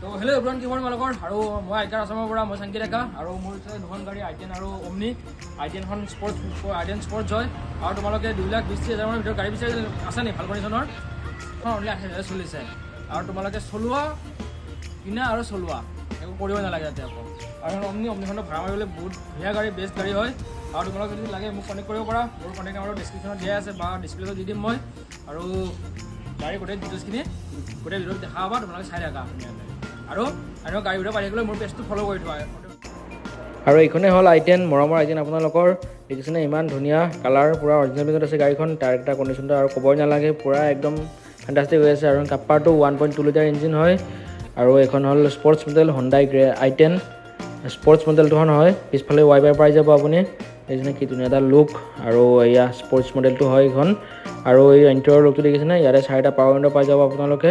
তো hello' everyone, কি তোমালোকৰ আৰু মই আইকাৰ আছামৰ পৰা মই চাংকি ডেকা আৰু মোৰ দুখন গাড়ী I10 আৰু অমনি I10 খন I10 স্পৰ্টছ হয় আৰু তোমালোকে 2,20,000 মানৰ ভিতৰত গাড়ী বিচাৰি আছে নি ভাল কণ্ডিশ্যনৰ অনলি 28,000 চলিছে আৰু তোমালোকে চলোৱা কিনা আৰু চলোৱা একো কৰিব নালাগে যাতে আকৌ আৰু অমনিখনটো ভাড়া মাৰিবলৈ বহুত ধুনীয়া গাড়ী বেষ্ট গাড়ী হয় আৰু তোমালোকে যদি লাগে মোক কণ্টেক্ট কৰিব পাৰা মোৰ কণ্টেক্ট নাম্বাৰটো ডিছক্ৰিপশ্যনত দিয়া আছে বা ডিছপ্লেটো দি দিম মই আৰু গাড়ী গোটেই ডিটেইলছখিনি গোটেই ভিডিঅ'ত দেখা পাবা তোমালোকে চাই থাকা আৰু গাড়ী ভিডিঅ' পাই থাকিলে মোৰ পেজটো ফ'ল' কৰি থোৱা আৰু এইখনে হ'ল I10 মৰমৰ I10 আপোনালোকৰ দেখিছেনে ইমান ধুনীয়া কালাৰ পুৰা অৰিজিনেল পেজত আছে গাড়ীখন টায়াৰ এটা কণ্ডিশ্যনটো আৰু ক'বই নালাগে পুৰা একদম ফেণ্টাষ্টিক হৈ আছে আৰু কাপ্পাৰটো 1.2 লিটাৰ ইঞ্জিন হয় আৰু এইখন হ'ল sports model Hyundai I10 sports মডেলটোখন হয় পিছফালে ৱাইপাৰ পাই যাব আপুনি দেখিছেনে কি ধুনীয়া এটা লুক আৰু এয়া স্পৰ্টছ মডেলটো হয় এইখন আৰু এই ইণ্টেৰিয়ৰ লুকটো দেখিছেনে ইয়াতে 4টা পাৱাৰ উইণ্ডো পাই যাব আপোনালোকে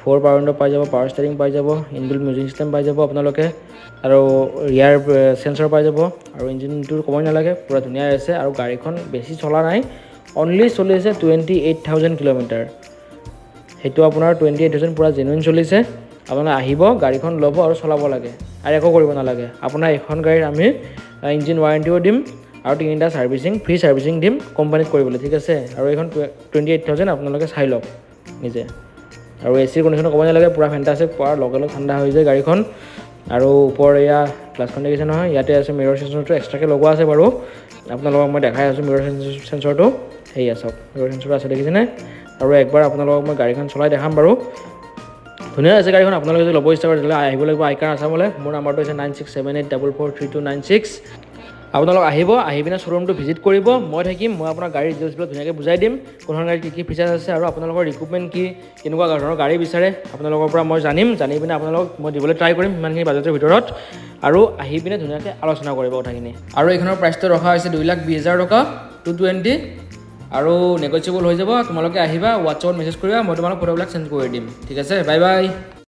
4 পাৱাৰ উইণ্ডো পাই যাব পাৱাৰ ষ্টিয়াৰিং পাই যাব ইনবিল্ট মিউজিক চিষ্টেম পাই যাব আপোনালোকে আৰু ৰিয়াৰ সেন্সৰ পাই যাব আৰু ইঞ্জিনটো ক'বই নালাগে পুৰা ধুনীয়া আছে আৰু গাড়ীখন বেছি চলা নাই অনলি চলিছে 28,000 কিলোমিটাৰ সেইটো আপোনাৰ 28,000 পুৰা জেনুইন চলিছে আপোনালোকে আহিব গাড়ীখন ল'ব আৰু চলাব লাগে আৰু একো কৰিব নালাগে আপোনাৰ এখন গাড়ীৰ আমি ইঞ্জিন ৱাৰেণ্টিও দিম আৰু 3টা সাৰ্ভিসিং ফ্ৰী সাৰ্ভিসিং দিম কোম্পানীত কৰিবলৈ ঠিক আছে আৰু এইখন 28,000 আপোনালোকে চাই লওক নিজে আৰু এসি কণ্ডিশ্যন ক'ব নালাগে পুৰা ফেণ্টাষ্টিক পুৰা লগে ঠাণ্ডা হৈ যায় গাড়ীখন আৰু ওপৰ এয়া গ্লাছখন দেখিছে নহয় ইয়াতে আছে মিৰৰ সেন্সৰটো এক্সট্ৰাকৈ লগোৱা আছে বাৰু আপোনালোকক মই দেখাই আছোঁ মিৰৰ সেন্সৰটো সেয়া চাওক মিৰৰ সেন্সৰটো আছে দেখিছেনে আৰু একবাৰ আপোনালোকক মই গাড়ীখন চলাই দেখাম বাৰু ধুনীয়া আছে গাড়ীখন আপোনালোকে যদি ল'ব ইচ্ছা কৰে তেতিয়াহ'লে আহিব লাগিব আইকাৰ আছামলৈ মোৰ নাম্বাৰটো হৈছে 9678443296 আপোনালোক আহি পিনে শ্ব'ৰুমটো ভিজিট কৰিব মই থাকিম মই আপোনাৰ গাড়ীৰ ডিটেইলছবিলাক ধুনীয়াকৈ বুজাই দিম কোনখন গাড়ীত কি ফিচাৰ্ছ আছে আৰু আপোনালোকৰ ৰিকুইপমেণ্ট কি কেনেকুৱা ধৰণৰ গাড়ী বিচাৰে আপোনালোকৰ পৰা মই জানি পিনে আপোনালোকক মই দিবলৈ ট্ৰাই কৰিম ইমানখিনি বাজেটৰ ভিতৰত আৰু আহি পিনে ধুনীয়াকৈ আলোচনা কৰিব কথাখিনি আৰু এইখনৰ প্ৰাইচটো ৰখা হৈছে 2,20,000 টকা 220 আৰু নেগচিয়েবল হৈ যাব তোমালোকে আহিবা হোৱাটছআপত মেছেজ কৰিবা মই তোমালোক ফটোবিলাক চেঞ্জ কৰি দিম ঠিক আছে বাই বাই